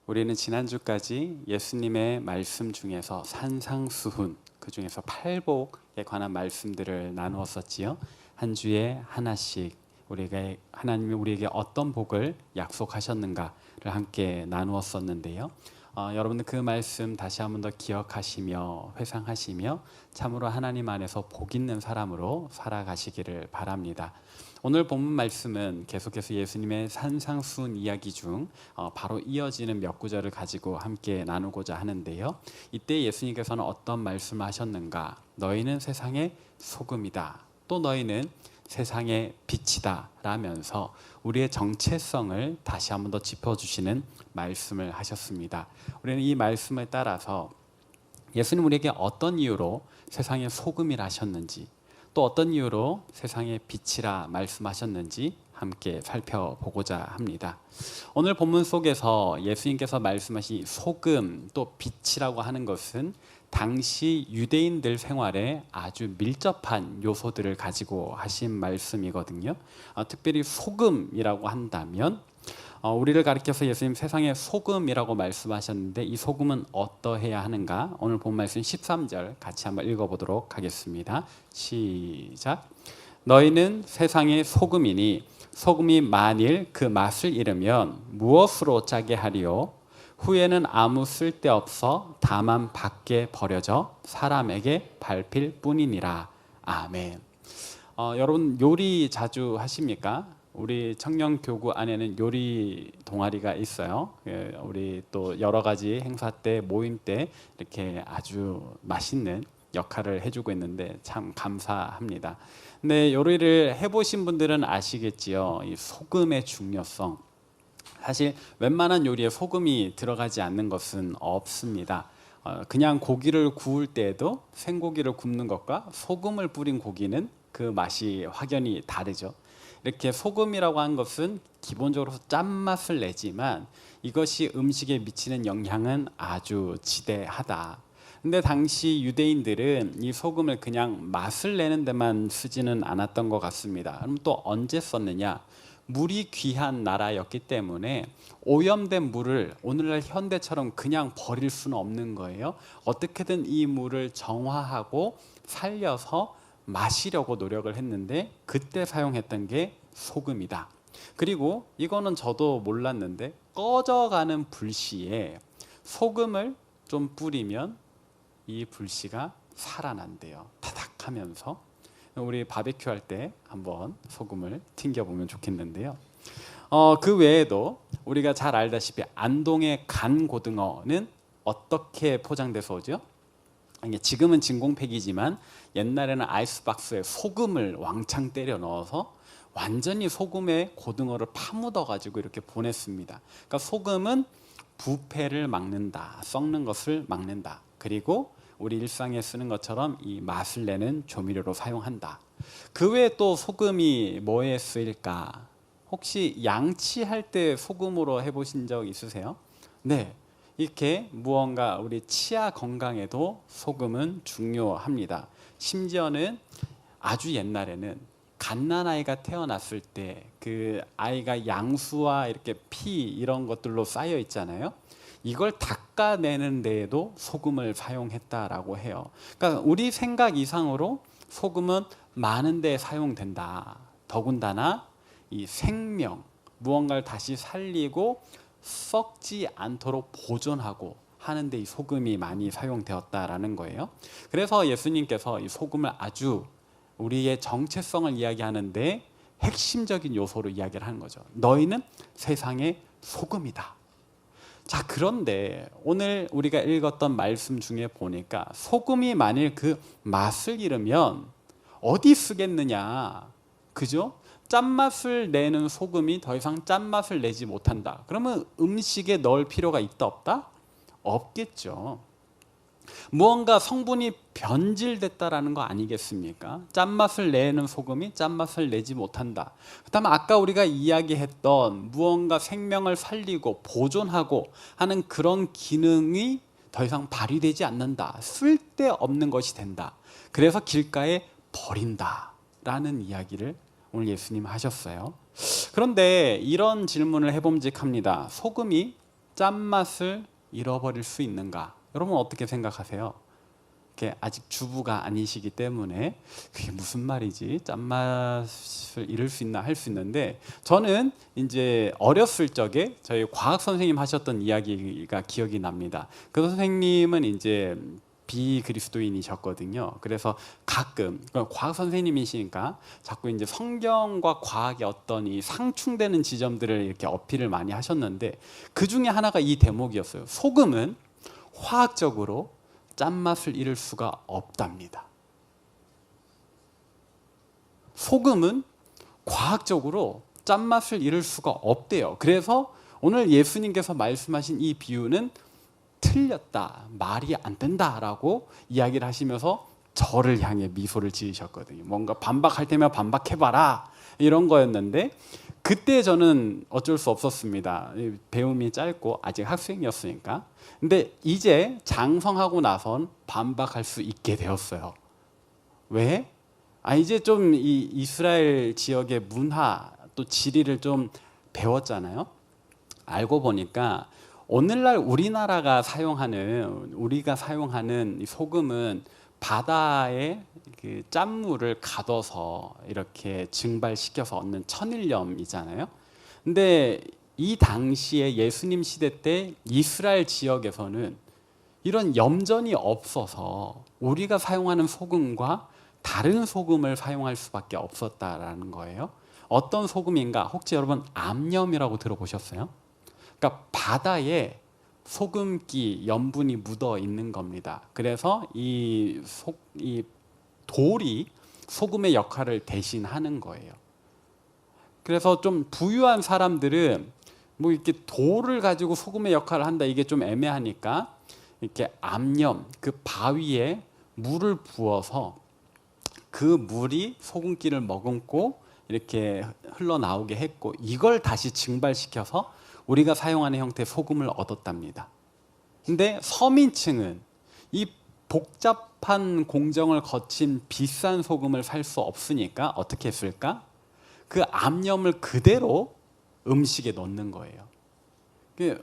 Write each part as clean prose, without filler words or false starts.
우리는 지난주까지 예수님의 말씀 중에서 산상수훈, 그 중에서 팔복에 관한 말씀들을 나누었었지요. 한 주에 하나씩 하나님이 우리에게 어떤 복을 약속하셨는가를 함께 나누었었는데요. 여러분들 그 말씀 다시 한번 더 기억하시며 회상하시며 참으로 하나님 안에서 복 있는 사람으로 살아가시기를 바랍니다. 오늘 본문 말씀은 계속해서 예수님의 산상수훈 이야기 중 바로 이어지는 몇 구절을 가지고 함께 나누고자 하는데요. 이때 예수님께서는 어떤 말씀을 하셨는가? 너희는 세상의 소금이다. 또 너희는 세상의 빛이다 라면서 우리의 정체성을 다시 한번 더 짚어주시는 말씀을 하셨습니다. 우리는 이 말씀을 따라서 예수님 우리에게 어떤 이유로 세상의 소금이라 하셨는지, 또 어떤 이유로 세상의 빛이라 말씀하셨는지 함께 살펴보고자 합니다. 오늘 본문 속에서 예수님께서 말씀하신 소금 또 빛이라고 하는 것은 당시 유대인들 생활에 아주 밀접한 요소들을 가지고 하신 말씀이거든요. 특별히 소금이라고 한다면 우리를 가리켜서 예수님 세상의 소금이라고 말씀하셨는데 이 소금은 어떠해야 하는가? 오늘 본 말씀 13절 같이 한번 읽어보도록 하겠습니다. 시작. 너희는 세상의 소금이니 소금이 만일 그 맛을 잃으면 무엇으로 짜게 하리요? 후에는 아무 쓸데없어 다만 밖에 버려져 사람에게 밟힐 뿐이니라. 아멘. 여러분 요리 자주 하십니까? 우리 청년교구 안에는 요리 동아리가 있어요. 우리 또 여러 가지 행사 때 모임 때 이렇게 아주 맛있는 역할을 해주고 있는데 참 감사합니다. 근데 요리를 해보신 분들은 아시겠지요. 이 소금의 중요성. 사실 웬만한 요리에 소금이 들어가지 않는 것은 없습니다. 그냥 고기를 구울 때에도 생고기를 굽는 것과 소금을 뿌린 고기는 그 맛이 확연히 다르죠. 이렇게 소금이라고 하는 것은 기본적으로 짠맛을 내지만 이것이 음식에 미치는 영향은 아주 지대하다. 근데 당시 유대인들은 이 소금을 그냥 맛을 내는 데만 쓰지는 않았던 것 같습니다. 그럼 또 언제 썼느냐? 물이 귀한 나라였기 때문에 오염된 물을 오늘날 현대처럼 그냥 버릴 수는 없는 거예요. 어떻게든 이 물을 정화하고 살려서 마시려고 노력을 했는데 그때 사용했던 게 소금이다. 그리고 이거는 저도 몰랐는데 꺼져가는 불씨에 소금을 좀 뿌리면 이 불씨가 살아난대요. 타닥하면서. 우리 바베큐 할 때 한번 소금을 튕겨보면 좋겠는데요. 그 외에도 우리가 잘 알다시피 안동의 간고등어는 어떻게 포장돼서 오죠? 지금은 진공팩이지만 옛날에는 아이스박스에 소금을 왕창 때려 넣어서 완전히 소금에 고등어를 파묻어 가지고 이렇게 보냈습니다. 그러니까 소금은 부패를 막는다, 썩는 것을 막는다. 그리고 우리 일상에 쓰는 것처럼 이 맛을 내는 조미료로 사용한다. 그 외에 또 소금이 뭐에 쓰일까? 혹시 양치할 때 소금으로 해보신 적 있으세요? 네. 이렇게 무언가 우리 치아 건강에도 소금은 중요합니다. 심지어는 아주 옛날에는 갓난아이가 태어났을 때 그 아이가 양수와 이렇게 피 이런 것들로 쌓여 있잖아요. 이걸 닦아내는 데에도 소금을 사용했다라고 해요. 그러니까 우리 생각 이상으로 소금은 많은 데 사용된다. 더군다나 이 생명, 무언가를 다시 살리고 썩지 않도록 보존하고 하는데 이 소금이 많이 사용되었다라는 거예요. 그래서 예수님께서 이 소금을 아주 우리의 정체성을 이야기하는데 핵심적인 요소로 이야기를 하는 거죠. 너희는 세상의 소금이다. 자, 그런데 오늘 우리가 읽었던 말씀 중에 보니까 소금이 만일 그 맛을 잃으면 어디 쓰겠느냐, 그죠? 짠맛을 내는 소금이 더 이상 짠맛을 내지 못한다. 그러면 음식에 넣을 필요가 있다 없다? 없겠죠. 무언가 성분이 변질됐다라는 거 아니겠습니까? 짠맛을 내는 소금이 짠맛을 내지 못한다. 그다음에 아까 우리가 이야기했던 무언가 생명을 살리고 보존하고 하는 그런 기능이 더 이상 발휘되지 않는다. 쓸데없는 것이 된다. 그래서 길가에 버린다라는 이야기를 오늘 예수님 하셨어요. 그런데 이런 질문을 해봄직합니다. 소금이 짠맛을 잃어버릴 수 있는가? 여러분 어떻게 생각하세요? 아직 주부가 아니시기 때문에 그게 무슨 말이지? 짠맛을 잃을 수 있나 할 수 있는데, 저는 이제 어렸을 적에 저희 과학 선생님 하셨던 이야기가 기억이 납니다. 그 선생님은 이제 비그리스도인이셨거든요. 그래서 가끔 과학 선생님이시니까 자꾸 이제 성경과 과학의 어떤 이 상충되는 지점들을 이렇게 어필을 많이 하셨는데, 그 중에 하나가 이 대목이었어요. 소금은 화학적으로 짠맛을 잃을 수가 없답니다. 소금은 과학적으로 짠맛을 잃을 수가 없대요. 그래서 오늘 예수님께서 말씀하신 이 비유는 틀렸다, 말이 안 된다라고 이야기를 하시면서 저를 향해 미소를 지으셨거든요. 뭔가 반박할 때면 반박해봐라 이런 거였는데, 그때 저는 어쩔 수 없었습니다. 배움이 짧고 아직 학생이었으니까. 근데 이제 장성하고 나선 반박할 수 있게 되었어요. 왜? 이제 좀 이 이스라엘 지역의 문화 또 지리를 좀 배웠잖아요. 알고 보니까 오늘날 우리가 사용하는 이 소금은 바다에 그 짠물을 가둬서 이렇게 증발시켜서 얻는 천일염이잖아요. 근데 이 당시에 예수님 시대 때 이스라엘 지역에서는 이런 염전이 없어서 우리가 사용하는 소금과 다른 소금을 사용할 수밖에 없었다라는 거예요. 어떤 소금인가? 혹시 여러분 암염이라고 들어보셨어요? 그러니까 바다에 소금기 염분이 묻어 있는 겁니다. 그래서 이 돌이 소금의 역할을 대신하는 거예요. 그래서 좀 부유한 사람들은 뭐 이렇게 돌을 가지고 소금의 역할을 한다, 이게 좀 애매하니까 이렇게 암염, 그 바위에 물을 부어서 그 물이 소금기를 머금고 이렇게 흘러나오게 했고, 이걸 다시 증발시켜서 우리가 사용하는 형태의 소금을 얻었답니다. 근데 서민층은 이 복잡한 공정을 거친 비싼 소금을 살 수 없으니까 어떻게 했을까? 그 암염을 그대로 음식에 넣는 거예요.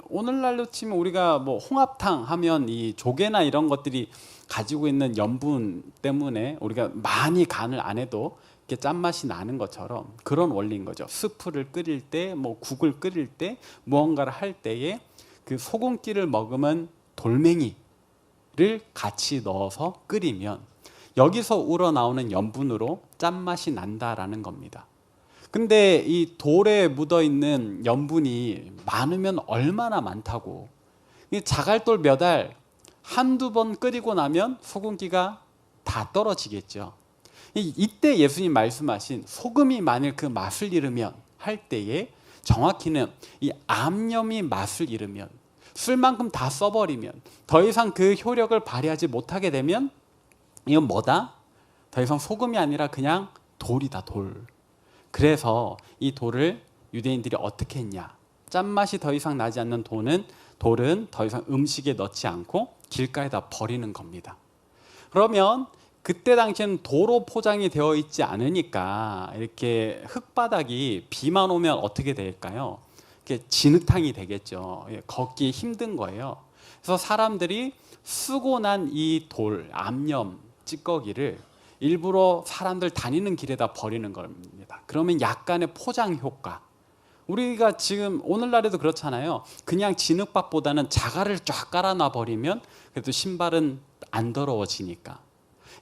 오늘날로 치면 우리가 뭐 홍합탕 하면 이 조개나 이런 것들이 가지고 있는 염분 때문에 우리가 많이 간을 안 해도 이렇게 짠맛이 나는 것처럼 그런 원리인 거죠. 스프를 끓일 때, 뭐 국을 끓일 때, 무언가를 할 때에 그 소금기를 머금은 돌멩이를 같이 넣어서 끓이면 여기서 우러나오는 염분으로 짠맛이 난다라는 겁니다. 근데 이 돌에 묻어있는 염분이 많으면 얼마나 많다고. 이 자갈돌 몇 알 한두 번 끓이고 나면 소금기가 다 떨어지겠죠. 이때 예수님 말씀하신 소금이 만일 그 맛을 잃으면 할 때에 정확히는 이 암염이 맛을 잃으면, 술만큼 다 써버리면, 더 이상 그 효력을 발휘하지 못하게 되면 이건 뭐다? 더 이상 소금이 아니라 그냥 돌이다, 돌. 그래서 이 돌을 유대인들이 어떻게 했냐? 짠맛이 더 이상 나지 않는 돌은 더 이상 음식에 넣지 않고 길가에다 버리는 겁니다. 그러면 그때 당시에는 도로 포장이 되어 있지 않으니까 이렇게 흙바닥이 비만 오면 어떻게 될까요? 이렇게 진흙탕이 되겠죠. 걷기 힘든 거예요. 그래서 사람들이 쓰고 난 이 돌, 암염, 찌꺼기를 일부러 사람들 다니는 길에다 버리는 겁니다. 그러면 약간의 포장 효과. 우리가 지금 오늘날에도 그렇잖아요. 그냥 진흙밭보다는 자갈을 쫙 깔아놔 버리면 그래도 신발은 안 더러워지니까.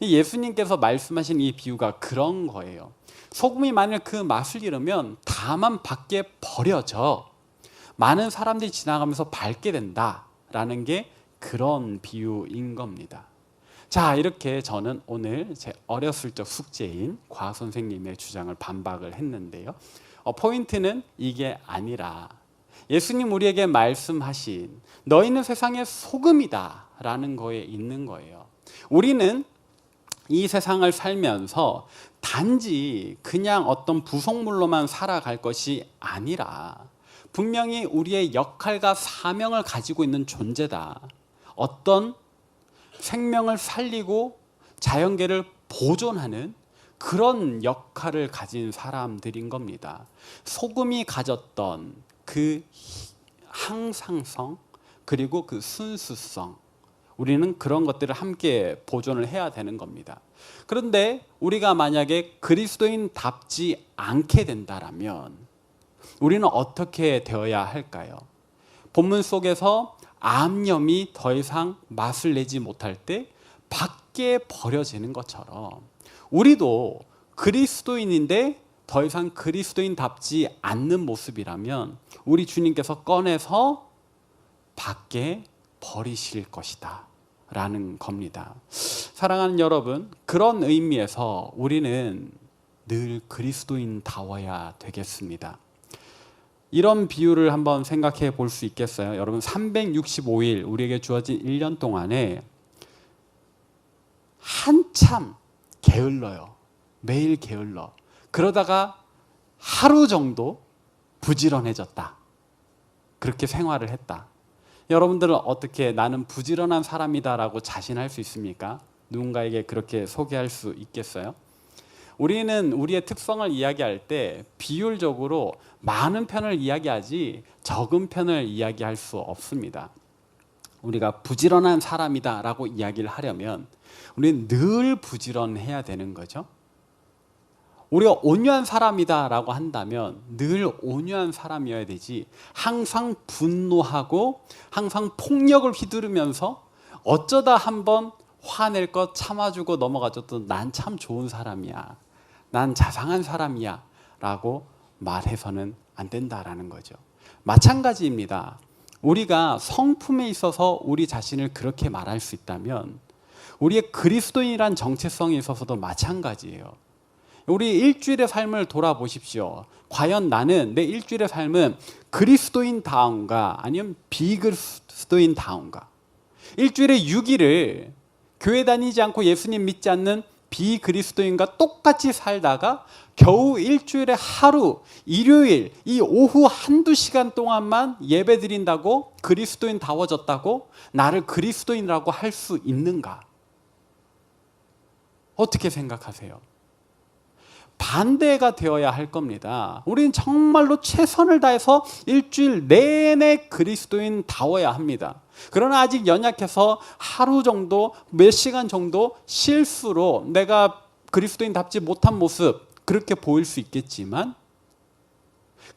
예수님께서 말씀하신 이 비유가 그런 거예요. 소금이 만일 그 맛을 잃으면 다만 밖에 버려져 많은 사람들이 지나가면서 밟게 된다라는 게 그런 비유인 겁니다. 자, 이렇게 저는 오늘 제 어렸을 적 숙제인 과학 선생님의 주장을 반박을 했는데요. 포인트는 이게 아니라 예수님 우리에게 말씀하신 너희는 세상의 소금이다 라는 거에 있는 거예요. 우리는 이 세상을 살면서 단지 그냥 어떤 부속물로만 살아갈 것이 아니라 분명히 우리의 역할과 사명을 가지고 있는 존재다. 어떤 생명을 살리고 자연계를 보존하는 그런 역할을 가진 사람들인 겁니다. 소금이 가졌던 그 항상성, 그리고 그 순수성, 우리는 그런 것들을 함께 보존을 해야 되는 겁니다. 그런데 우리가 만약에 그리스도인답지 않게 된다면 우리는 어떻게 되어야 할까요? 본문 속에서 암염이 더 이상 맛을 내지 못할 때 밖에 버려지는 것처럼 우리도 그리스도인인데 더 이상 그리스도인답지 않는 모습이라면 우리 주님께서 꺼내서 밖에 버리실 것이다 라는 겁니다. 사랑하는 여러분, 그런 의미에서 우리는 늘 그리스도인다워야 되겠습니다. 이런 비유를 한번 생각해 볼 수 있겠어요? 여러분, 365일 우리에게 주어진 1년 동안에 한참 게을러요. 매일 게을러. 그러다가 하루 정도 부지런해졌다. 그렇게 생활을 했다. 여러분들은 어떻게 나는 부지런한 사람이다라고 자신할 수 있습니까? 누군가에게 그렇게 소개할 수 있겠어요? 우리는 우리의 특성을 이야기할 때 비율적으로 많은 편을 이야기하지 적은 편을 이야기할 수 없습니다. 우리가 부지런한 사람이다라고 이야기를 하려면 우리는 늘 부지런해야 되는 거죠. 우리가 온유한 사람이다라고 한다면 늘 온유한 사람이어야 되지, 항상 분노하고 항상 폭력을 휘두르면서 어쩌다 한번 화낼 것 참아주고 넘어가줘도 난 참 좋은 사람이야, 난 자상한 사람이야 라고 말해서는 안 된다라는 거죠. 마찬가지입니다. 우리가 성품에 있어서 우리 자신을 그렇게 말할 수 있다면 우리의 그리스도인이란 정체성에 있어서도 마찬가지예요. 우리 일주일의 삶을 돌아보십시오. 과연 나는 내 일주일의 삶은 그리스도인다운가 아니면 비그리스도인다운가? 일주일에 6일을 교회 다니지 않고 예수님 믿지 않는 비그리스도인과 똑같이 살다가 겨우 일주일에 하루, 일요일 이 오후 한두 시간 동안만 예배 드린다고 그리스도인다워졌다고 나를 그리스도인이라고 할 수 있는가? 어떻게 생각하세요? 반대가 되어야 할 겁니다. 우리는 정말로 최선을 다해서 일주일 내내 그리스도인다워야 합니다. 그러나 아직 연약해서 하루 정도, 몇 시간 정도 실수로 내가 그리스도인답지 못한 모습 그렇게 보일 수 있겠지만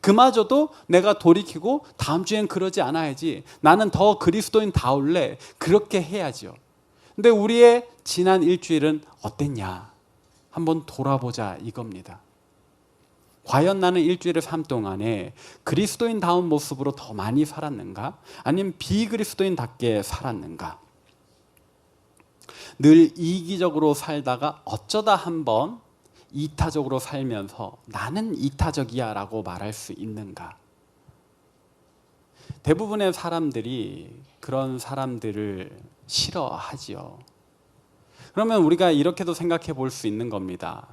그마저도 내가 돌이키고 다음 주엔 그러지 않아야지, 나는 더 그리스도인다울래, 그렇게 해야죠. 근데 우리의 지난 일주일은 어땠냐? 한번 돌아보자 이겁니다. 과연 나는 일주일의 삶 동안에 그리스도인다운 모습으로 더 많이 살았는가? 아니면 비그리스도인답게 살았는가? 늘 이기적으로 살다가 어쩌다 한번 이타적으로 살면서 나는 이타적이야 라고 말할 수 있는가? 대부분의 사람들이 그런 사람들을 싫어하지요. 그러면 우리가 이렇게도 생각해 볼 수 있는 겁니다.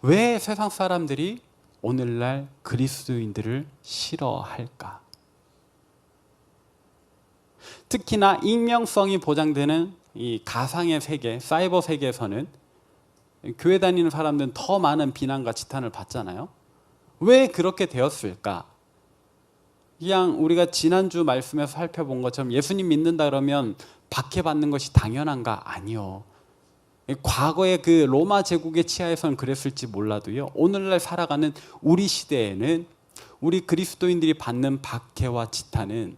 왜 세상 사람들이 오늘날 그리스도인들을 싫어할까? 특히나 익명성이 보장되는 이 가상의 세계, 사이버 세계에서는 교회 다니는 사람들은 더 많은 비난과 지탄을 받잖아요. 왜 그렇게 되었을까? 그냥 우리가 지난주 말씀에서 살펴본 것처럼 예수님 믿는다 그러면 박해받는 것이 당연한가? 아니요. 과거의 그 로마 제국의 치하에서는 그랬을지 몰라도요, 오늘날 살아가는 우리 시대에는 우리 그리스도인들이 받는 박해와 지탄은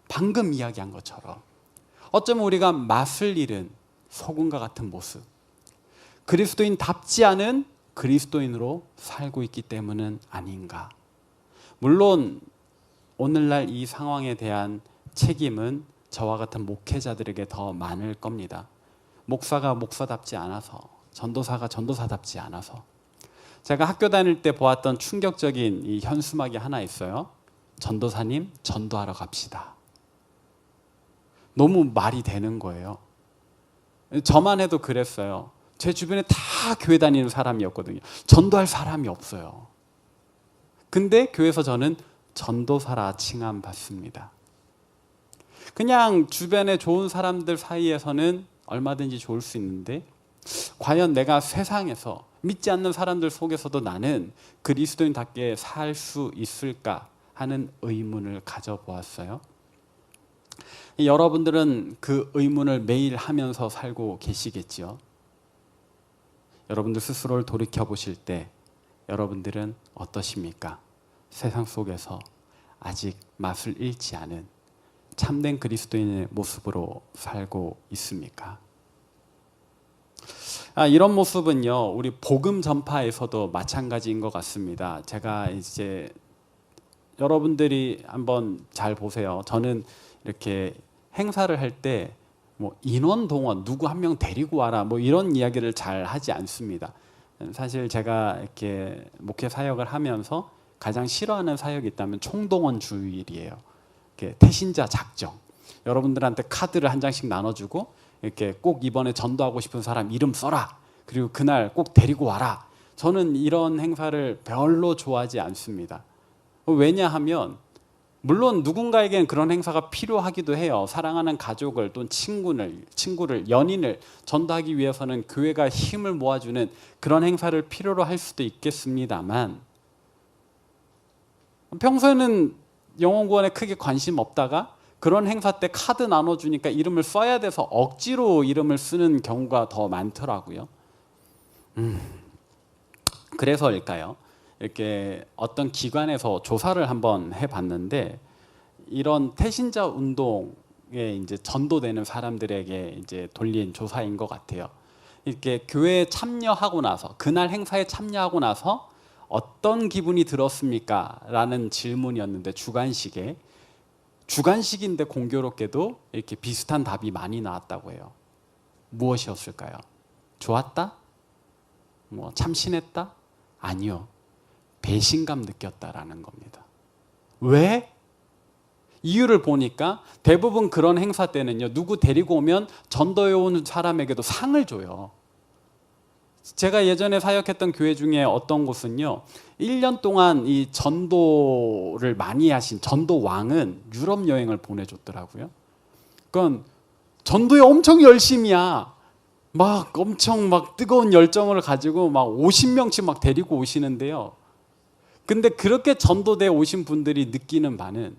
방금 이야기한 것처럼 어쩌면 우리가 맛을 잃은 소금과 같은 모습, 그리스도인답지 않은 그리스도인으로 살고 있기 때문은 아닌가. 물론 오늘날 이 상황에 대한 책임은 저와 같은 목회자들에게 더 많을 겁니다. 목사가 목사답지 않아서, 전도사가 전도사답지 않아서. 제가 학교 다닐 때 보았던 충격적인 이 현수막이 하나 있어요. 전도사님, 전도하러 갑시다. 너무 말이 되는 거예요. 저만 해도 그랬어요. 제 주변에 다 교회 다니는 사람이었거든요. 전도할 사람이 없어요. 근데 교회에서 저는 전도사라 칭함받습니다. 그냥 주변에 좋은 사람들 사이에서는 얼마든지 좋을 수 있는데 과연 내가 세상에서 믿지 않는 사람들 속에서도 나는 그리스도인답게 살 수 있을까 하는 의문을 가져보았어요. 여러분들은 그 의문을 매일 하면서 살고 계시겠지요. 여러분들 스스로를 돌이켜 보실 때 여러분들은 어떠십니까? 세상 속에서 아직 맛을 잃지 않은 참된 그리스도인의 모습으로 살고 있습니까? 이런 모습은요, 우리 복음 전파에서도 마찬가지인 것 같습니다. 제가 이제 여러분들이 한번 잘 보세요. 저는 이렇게 행사를 할 때 뭐 인원 동원, 누구 한 명 데리고 와라, 뭐 이런 이야기를 잘 하지 않습니다. 사실 제가 이렇게 목회 사역을 하면서 가장 싫어하는 사역이 있다면 총동원 주일이에요. 이렇게 태신자 작정. 여러분들한테 카드를 한 장씩 나눠주고 이렇게 꼭 이번에 전도하고 싶은 사람 이름 써라. 그리고 그날 꼭 데리고 와라. 저는 이런 행사를 별로 좋아하지 않습니다. 왜냐하면 물론 누군가에게는 그런 행사가 필요하기도 해요. 사랑하는 가족을 또 친구를 연인을 전도하기 위해서는 교회가 힘을 모아주는 그런 행사를 필요로 할 수도 있겠습니다만, 평소에는 영혼구원에 크게 관심 없다가 그런 행사 때 카드 나눠주니까 이름을 써야 돼서 억지로 이름을 쓰는 경우가 더 많더라고요. 그래서일까요? 이렇게 어떤 기관에서 조사를 한번 해봤는데, 이런 태신자 운동에 이제 전도되는 사람들에게 이제 돌린 조사인 것 같아요. 이렇게 교회에 참여하고 나서, 그날 행사에 참여하고 나서 어떤 기분이 들었습니까? 라는 질문이었는데, 주관식인데 공교롭게도 이렇게 비슷한 답이 많이 나왔다고 해요. 무엇이었을까요? 좋았다? 뭐 참신했다? 아니요. 배신감 느꼈다라는 겁니다. 왜? 이유를 보니까 대부분 그런 행사 때는요, 누구 데리고 오면 전도해 온 사람에게도 상을 줘요. 제가 예전에 사역했던 교회 중에 어떤 곳은요, 1년 동안 이 전도를 많이 하신 전도왕은 유럽 여행을 보내줬더라고요. 그건 전도에 엄청 열심이야. 막 엄청 막 뜨거운 열정을 가지고 막 50명씩 막 데리고 오시는데요. 근데 그렇게 전도대 오신 분들이 느끼는 바는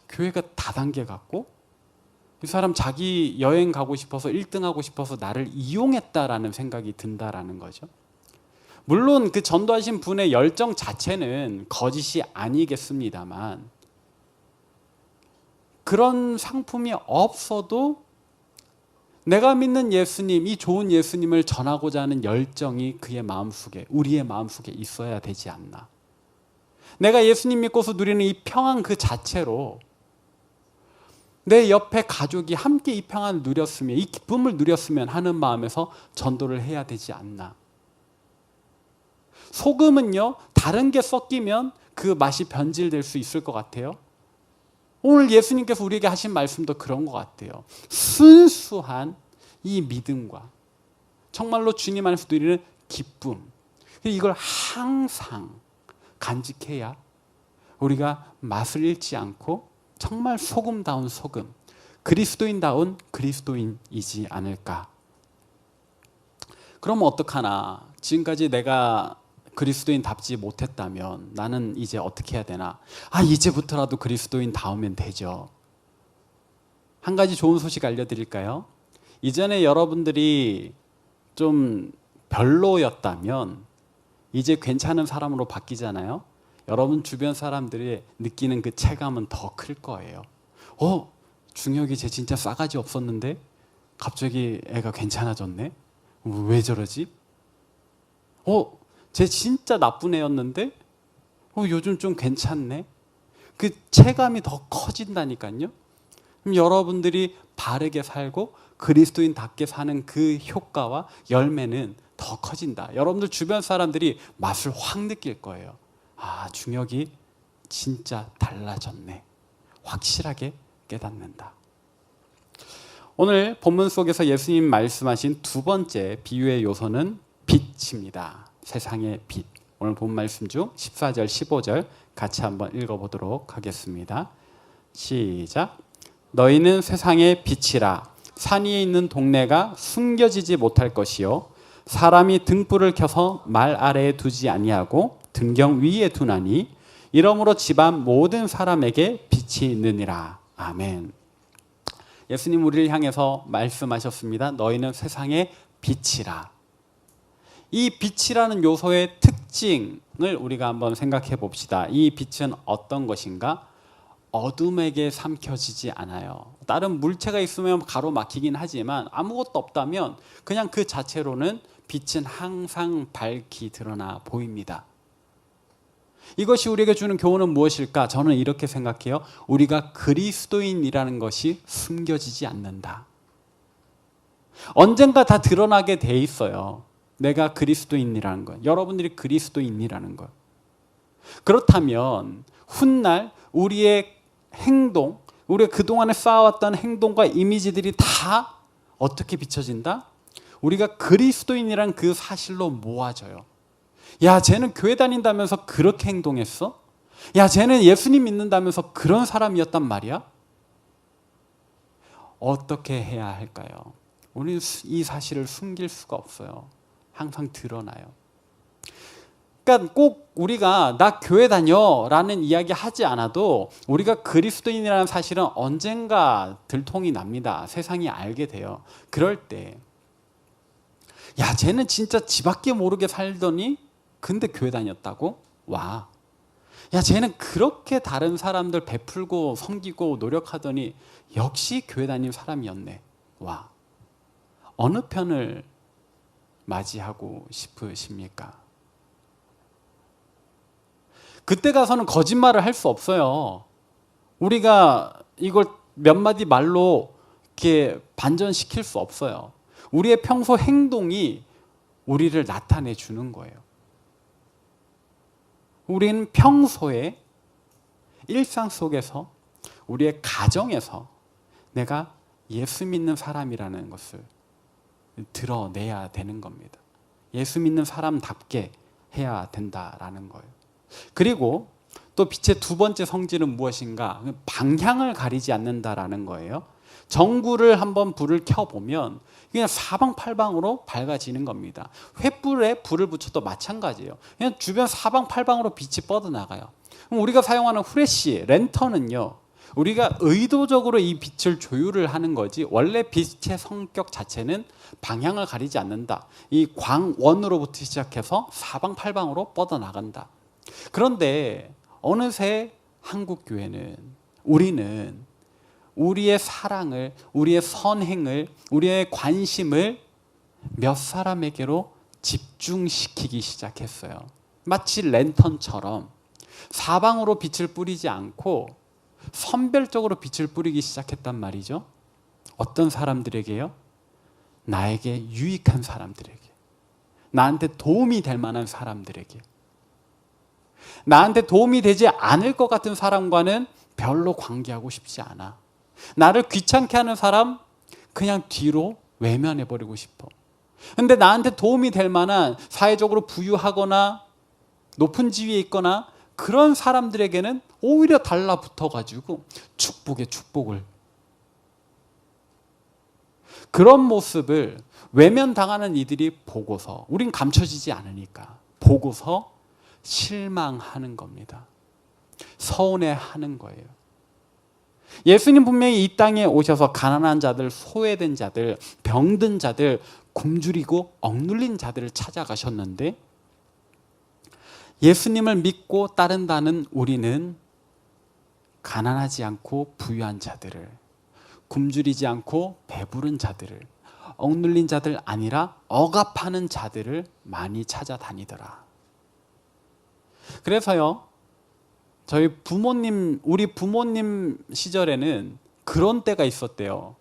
교회가 다단계 같고, 이 사람 자기 여행 가고 싶어서 1등 하고 싶어서 나를 이용했다라는 생각이 든다라는 거죠. 물론 그 전도하신 분의 열정 자체는 거짓이 아니겠습니다만, 그런 상품이 없어도 내가 믿는 예수님, 이 좋은 예수님을 전하고자 하는 열정이 그의 마음속에, 우리의 마음속에 있어야 되지 않나. 내가 예수님 믿고서 누리는 이 평안 그 자체로 내 옆에 가족이 함께 이 평안을 누렸으면, 이 기쁨을 누렸으면 하는 마음에서 전도를 해야 되지 않나. 소금은요, 다른 게 섞이면 그 맛이 변질될 수 있을 것 같아요. 오늘 예수님께서 우리에게 하신 말씀도 그런 것 같아요. 순수한 이 믿음과 정말로 주님 안에서 누리는 기쁨, 이걸 항상 간직해야 우리가 맛을 잃지 않고 정말 소금다운 소금, 그리스도인다운 그리스도인이지 않을까. 그러면 어떡하나? 지금까지 내가 그리스도인답지 못했다면 나는 이제 어떻게 해야 되나? 이제부터라도 그리스도인 다우면 되죠. 한 가지 좋은 소식 알려드릴까요? 이전에 여러분들이 좀 별로였다면 이제 괜찮은 사람으로 바뀌잖아요. 여러분 주변 사람들이 느끼는 그 체감은 더 클 거예요. 중혁이 쟤 진짜 싸가지 없었는데 갑자기 애가 괜찮아졌네? 왜 저러지? 쟤 진짜 나쁜 애였는데 요즘 좀 괜찮네? 그 체감이 더 커진다니까요. 그럼 여러분들이 바르게 살고 그리스도인답게 사는 그 효과와 열매는 더 커진다. 여러분들 주변 사람들이 맛을 확 느낄 거예요. 중혁이 진짜 달라졌네. 확실하게 깨닫는다. 오늘 본문 속에서 예수님 말씀하신 두 번째 비유의 요소는 빛입니다. 세상의 빛. 오늘 본 말씀 중 14절, 15절 같이 한번 읽어보도록 하겠습니다. 시작. 너희는 세상의 빛이라. 산 위에 있는 동네가 숨겨지지 못할 것이요 사람이 등불을 켜서 말 아래에 두지 아니하고 등경 위에 두나니 이러므로 집안 모든 사람에게 빛이 있느니라. 아멘. 예수님 우리를 향해서 말씀하셨습니다. 너희는 세상의 빛이라. 이 빛이라는 요소의 특징을 우리가 한번 생각해 봅시다. 이 빛은 어떤 것인가? 어둠에게 삼켜지지 않아요. 다른 물체가 있으면 가로막히긴 하지만 아무것도 없다면 그냥 그 자체로는 빛은 항상 밝히 드러나 보입니다. 이것이 우리에게 주는 교훈은 무엇일까? 저는 이렇게 생각해요. 우리가 그리스도인이라는 것이 숨겨지지 않는다. 언젠가 다 드러나게 돼 있어요. 내가 그리스도인이라는 것, 여러분들이 그리스도인이라는 것. 그렇다면 훗날 우리의 행동, 우리가 그동안에 쌓아왔던 행동과 이미지들이 다 어떻게 비춰진다? 우리가 그리스도인이란 그 사실로 모아져요. 야, 쟤는 교회 다닌다면서 그렇게 행동했어? 야, 쟤는 예수님 믿는다면서 그런 사람이었단 말이야? 어떻게 해야 할까요? 우리는 이 사실을 숨길 수가 없어요. 항상 드러나요. 그러니까 꼭 우리가 나 교회 다녀라는 이야기 하지 않아도 우리가 그리스도인이라는 사실은 언젠가 들통이 납니다. 세상이 알게 돼요. 그럴 때 야, 쟤는 진짜 지밖에 모르게 살더니 근데 교회 다녔다고? 와. 야, 쟤는 그렇게 다른 사람들 베풀고 섬기고 노력하더니 역시 교회 다니는 사람이었네. 와. 어느 편을 맞이하고 싶으십니까? 그때 가서는 거짓말을 할 수 없어요. 우리가 이걸 몇 마디 말로 이렇게 반전시킬 수 없어요. 우리의 평소 행동이 우리를 나타내 주는 거예요. 우리는 평소에 일상 속에서 우리의 가정에서 내가 예수 믿는 사람이라는 것을 드러내야 되는 겁니다. 예수 믿는 사람답게 해야 된다라는 거예요. 그리고 또 빛의 두 번째 성질은 무엇인가? 방향을 가리지 않는다라는 거예요. 전구를 한번 불을 켜보면 그냥 사방팔방으로 밝아지는 겁니다. 횃불에 불을 붙여도 마찬가지예요. 그냥 주변 사방팔방으로 빛이 뻗어나가요. 그럼 우리가 사용하는 후레쉬, 랜턴은요, 우리가 의도적으로 이 빛을 조율을 하는 거지 원래 빛의 성격 자체는 방향을 가리지 않는다. 이 광원으로부터 시작해서 사방팔방으로 뻗어나간다. 그런데 어느새 한국교회는 우리는 우리의 사랑을, 우리의 선행을, 우리의 관심을 몇 사람에게로 집중시키기 시작했어요. 마치 랜턴처럼 사방으로 빛을 뿌리지 않고 선별적으로 빛을 뿌리기 시작했단 말이죠. 어떤 사람들에게요? 나에게 유익한 사람들에게, 나한테 도움이 될 만한 사람들에게. 나한테 도움이 되지 않을 것 같은 사람과는 별로 관계하고 싶지 않아. 나를 귀찮게 하는 사람 그냥 뒤로 외면해버리고 싶어. 근데 나한테 도움이 될 만한 사회적으로 부유하거나 높은 지위에 있거나 그런 사람들에게는 오히려 달라붙어가지고 축복에 축복을. 그런 모습을 외면당하는 이들이 보고서, 우린 감춰지지 않으니까 보고서 실망하는 겁니다. 서운해하는 거예요. 예수님 분명히 이 땅에 오셔서 가난한 자들, 소외된 자들, 병든 자들, 굶주리고 억눌린 자들을 찾아가셨는데 예수님을 믿고 따른다는 우리는 가난하지 않고 부유한 자들을, 굶주리지 않고 배부른 자들을, 억눌린 자들 아니라 억압하는 자들을 많이 찾아다니더라. 그래서요, 저희 부모님, 우리 부모님 시절에는 그런 때가 있었대요.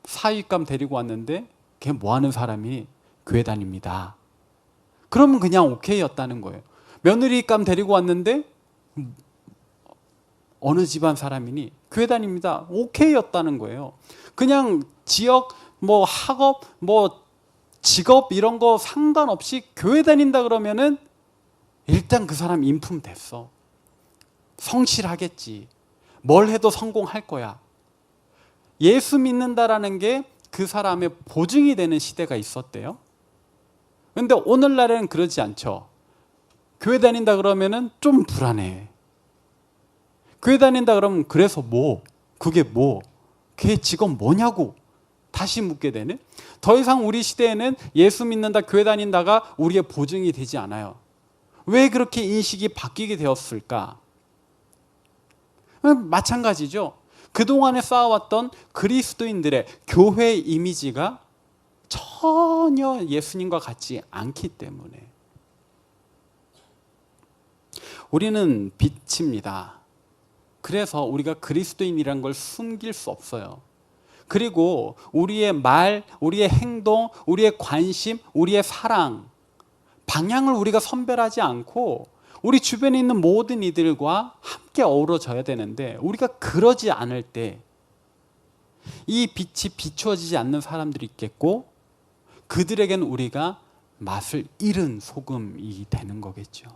사윗감 데리고 왔는데 걔 뭐 하는 사람이 교회 다닙니다. 그러면 그냥 오케이였다는 거예요. 며느리감 데리고 왔는데 어느 집안 사람이니 교회 다닙니다. 오케이였다는 거예요. 그냥 지역, 뭐 학업, 뭐 직업 이런 거 상관없이 교회 다닌다 그러면은 일단 그 사람 인품 됐어. 성실하겠지. 뭘 해도 성공할 거야. 예수 믿는다라는 게 그 사람의 보증이 되는 시대가 있었대요. 그런데 오늘날에는 그러지 않죠. 교회 다닌다 그러면은 좀 불안해. 교회 다닌다 그러면 그래서 뭐? 그게 뭐? 걔 직업 뭐냐고 다시 묻게 되는? 더 이상 우리 시대에는 예수 믿는다, 교회 다닌다가 우리의 보증이 되지 않아요. 왜 그렇게 인식이 바뀌게 되었을까? 마찬가지죠. 그동안에 쌓아왔던 그리스도인들의 교회 이미지가 전혀 예수님과 같지 않기 때문에. 우리는 빛입니다. 그래서 우리가 그리스도인이라는 걸 숨길 수 없어요. 그리고 우리의 말, 우리의 행동, 우리의 관심, 우리의 사랑, 방향을 우리가 선별하지 않고 우리 주변에 있는 모든 이들과 함께 어우러져야 되는데, 우리가 그러지 않을 때 이 빛이 비추어지지 않는 사람들이 있겠고, 그들에겐 우리가 맛을 잃은 소금이 되는 거겠죠.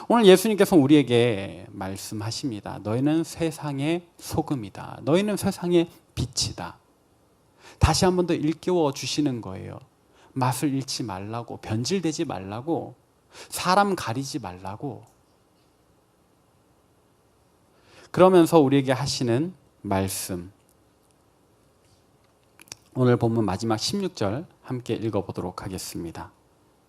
오늘 예수님께서 우리에게 말씀하십니다. 너희는 세상의 소금이다. 너희는 세상의 빛이다. 다시 한 번 더 일깨워 주시는 거예요. 맛을 잃지 말라고, 변질되지 말라고, 사람 가리지 말라고. 그러면서 우리에게 하시는 말씀, 오늘 본문 마지막 16절 함께 읽어보도록 하겠습니다.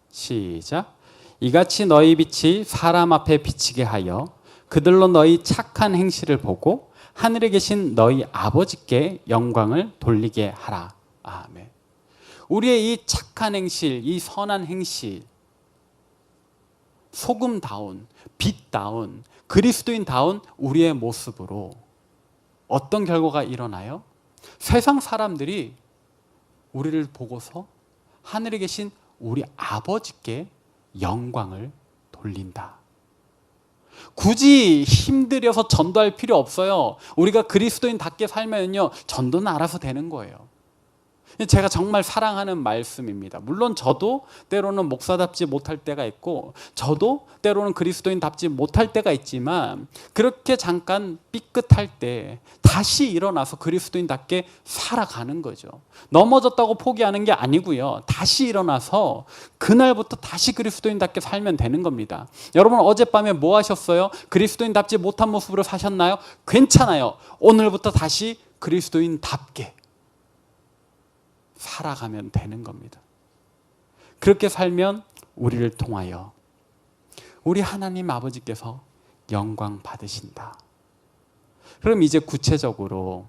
시작. 이같이 너희 빛이 사람 앞에 비치게 하여 그들로 너희 착한 행실을 보고 하늘에 계신 너희 아버지께 영광을 돌리게 하라. 아멘. 우리의 이 착한 행실, 이 선한 행실, 소금다운, 빛다운, 그리스도인다운 우리의 모습으로 어떤 결과가 일어나요? 세상 사람들이 우리를 보고서 하늘에 계신 우리 아버지께 영광을 돌린다. 굳이 힘들여서 전도할 필요 없어요. 우리가 그리스도인답게 살면요, 전도는 알아서 되는 거예요. 제가 정말 사랑하는 말씀입니다. 물론 저도 때로는 목사답지 못할 때가 있고, 저도 때로는 그리스도인답지 못할 때가 있지만, 그렇게 잠깐 삐끗할 때 다시 일어나서 그리스도인답게 살아가는 거죠. 넘어졌다고 포기하는 게 아니고요, 다시 일어나서 그날부터 다시 그리스도인답게 살면 되는 겁니다. 여러분, 어젯밤에 뭐 하셨어요? 그리스도인답지 못한 모습으로 사셨나요? 괜찮아요. 오늘부터 다시 그리스도인답게 살아가면 되는 겁니다. 그렇게 살면 우리를 통하여 우리 하나님 아버지께서 영광 받으신다. 그럼 이제 구체적으로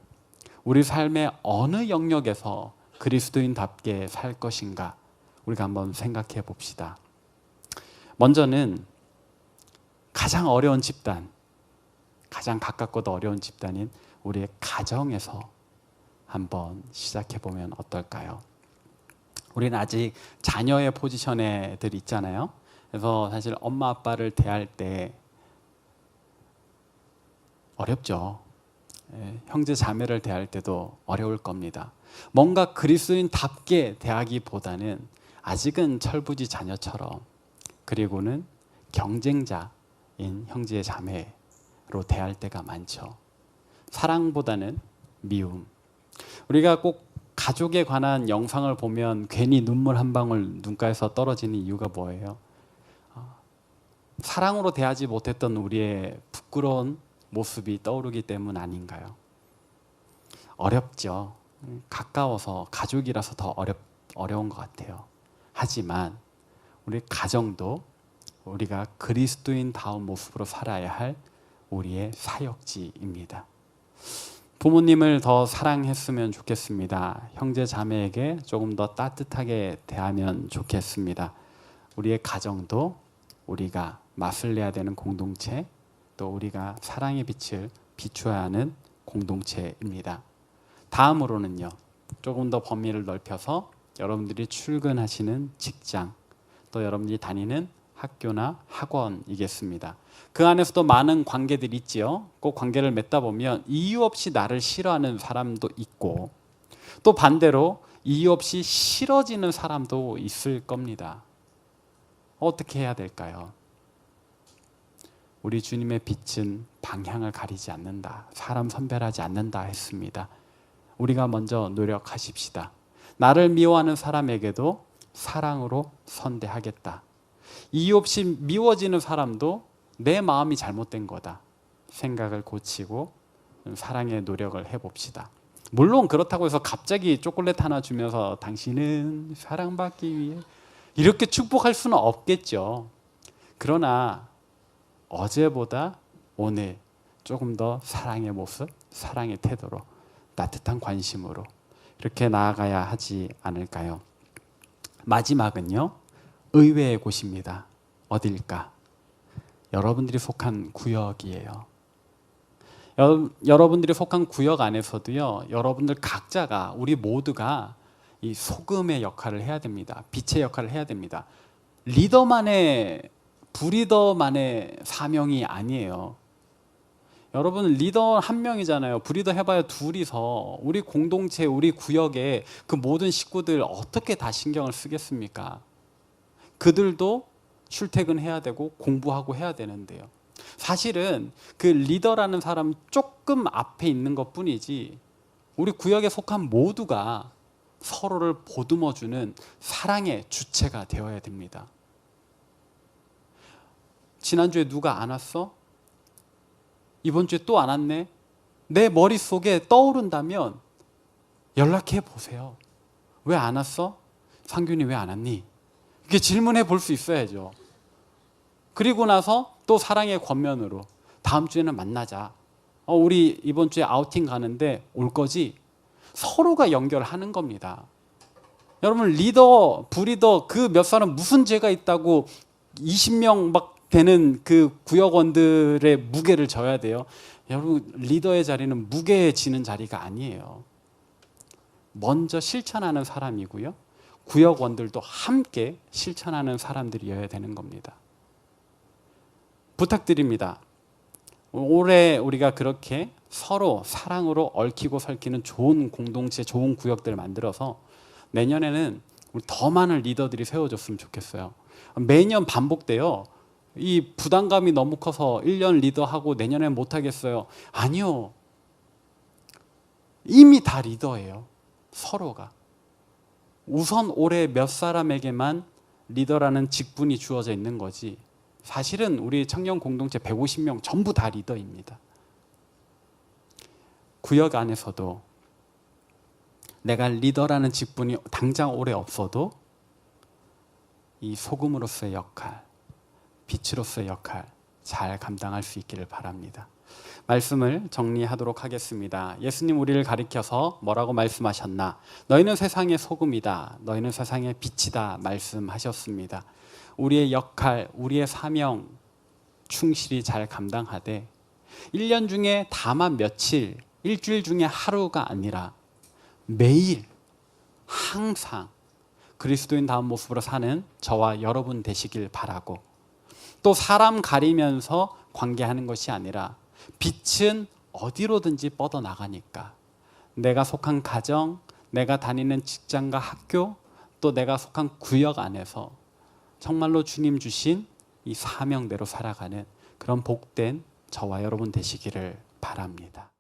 우리 삶의 어느 영역에서 그리스도인답게 살 것인가, 우리가 한번 생각해 봅시다. 먼저는 가장 어려운 집단, 가장 가깝고도 어려운 집단인 우리의 가정에서 한번 시작해 보면 어떨까요? 우리는 아직 자녀의 포지션에 들 있잖아요. 그래서 사실 엄마 아빠를 대할 때 어렵죠. 형제 자매를 대할 때도 어려울 겁니다. 뭔가 그리스도인답게 대하기보다는 아직은 철부지 자녀처럼, 그리고는 경쟁자인 형제 자매로 대할 때가 많죠. 사랑보다는 미움. 우리가 꼭 가족에 관한 영상을 보면 괜히 눈물 한 방울 눈가에서 떨어지는 이유가 뭐예요? 사랑으로 대하지 못했던 우리의 부끄러운 모습이 떠오르기 때문 아닌가요? 어렵죠. 가까워서, 가족이라서 더 어려운 것 같아요. 하지만 우리 가정도 우리가 그리스도인다운 모습으로 살아야 할 우리의 사역지입니다. 부모님을 더 사랑했으면 좋겠습니다. 형제 자매에게 조금 더 따뜻하게 대하면 좋겠습니다. 우리의 가정도 우리가 맛을 내야 되는 공동체, 또 우리가 사랑의 빛을 비추어야 하는 공동체입니다. 다음으로는요, 조금 더 범위를 넓혀서 여러분들이 출근하시는 직장, 또 여러분들이 다니는 학교나 학원이겠습니다. 그 안에서도 많은 관계들이 있지요. 꼭 관계를 맺다 보면 이유 없이 나를 싫어하는 사람도 있고, 또 반대로 이유 없이 싫어지는 사람도 있을 겁니다. 어떻게 해야 될까요? 우리 주님의 빛은 방향을 가리지 않는다, 사람 선별하지 않는다 했습니다. 우리가 먼저 노력하십시다. 나를 미워하는 사람에게도 사랑으로 선대하겠다. 이유 없이 미워지는 사람도 내 마음이 잘못된 거다 생각을 고치고 사랑의 노력을 해봅시다. 물론 그렇다고 해서 갑자기 초콜릿 하나 주면서 당신은 사랑받기 위해 이렇게 축복할 수는 없겠죠. 그러나 어제보다 오늘 조금 더 사랑의 모습, 사랑의 태도로, 따뜻한 관심으로 이렇게 나아가야 하지 않을까요? 마지막은요, 의외의 곳입니다. 어딜까? 여러분들이 속한 구역이에요. 여러분들이 속한 구역 안에서도요, 여러분들 각자가, 우리 모두가 이 소금의 역할을 해야 됩니다. 빛의 역할을 해야 됩니다. 부리더만의 사명이 아니에요. 여러분, 리더 한 명이잖아요. 부리더 해봐야 둘이서 우리 공동체, 우리 구역에 그 모든 식구들 어떻게 다 신경을 쓰겠습니까? 그들도 출퇴근해야 되고 공부하고 해야 되는데요. 사실은 그 리더라는 사람 조금 앞에 있는 것뿐이지 우리 구역에 속한 모두가 서로를 보듬어주는 사랑의 주체가 되어야 됩니다. 지난주에 누가 안 왔어? 이번 주에 또 안 왔네? 내 머릿속에 떠오른다면 연락해 보세요. 왜 안 왔어? 상균이 왜 안 왔니? 이렇게 질문해 볼 수 있어야죠. 그리고 나서 또 사랑의 권면으로 다음 주에는 만나자. 우리 이번 주에 아우팅 가는데 올 거지? 서로가 연결하는 겁니다. 여러분, 리더, 부리더 그 몇 사람 무슨 죄가 있다고 20명 막 되는 그 구역원들의 무게를 져야 돼요. 여러분, 리더의 자리는 무게 지는 자리가 아니에요. 먼저 실천하는 사람이고요, 구역원들도 함께 실천하는 사람들이어야 되는 겁니다. 부탁드립니다. 올해 우리가 그렇게 서로 사랑으로 얽히고 설키는 좋은 공동체, 좋은 구역들을 만들어서 내년에는 우리 더 많은 리더들이 세워졌으면 좋겠어요. 매년 반복돼요. 이 부담감이 너무 커서 1년 리더하고 내년엔 못하겠어요. 아니요. 이미 다 리더예요. 서로가. 우선 올해 몇 사람에게만 리더라는 직분이 주어져 있는 거지, 사실은 우리 청년 공동체 150명 전부 다 리더입니다. 구역 안에서도 내가 리더라는 직분이 당장 올해 없어도 이 소금으로서의 역할, 빛으로서의 역할 잘 감당할 수 있기를 바랍니다. 말씀을 정리하도록 하겠습니다. 예수님 우리를 가리켜서 뭐라고 말씀하셨나? 너희는 세상의 소금이다. 너희는 세상의 빛이다 말씀하셨습니다. 우리의 역할, 우리의 사명 충실히 잘 감당하되 1년 중에 다만 며칠, 일주일 중에 하루가 아니라 매일 항상 그리스도인다운 모습으로 사는 저와 여러분 되시길 바라고, 또 사람 가리면서 관계하는 것이 아니라 빛은 어디로든지 뻗어나가니까 내가 속한 가정, 내가 다니는 직장과 학교, 또 내가 속한 구역 안에서 정말로 주님 주신 이 사명대로 살아가는 그런 복된 저와 여러분 되시기를 바랍니다.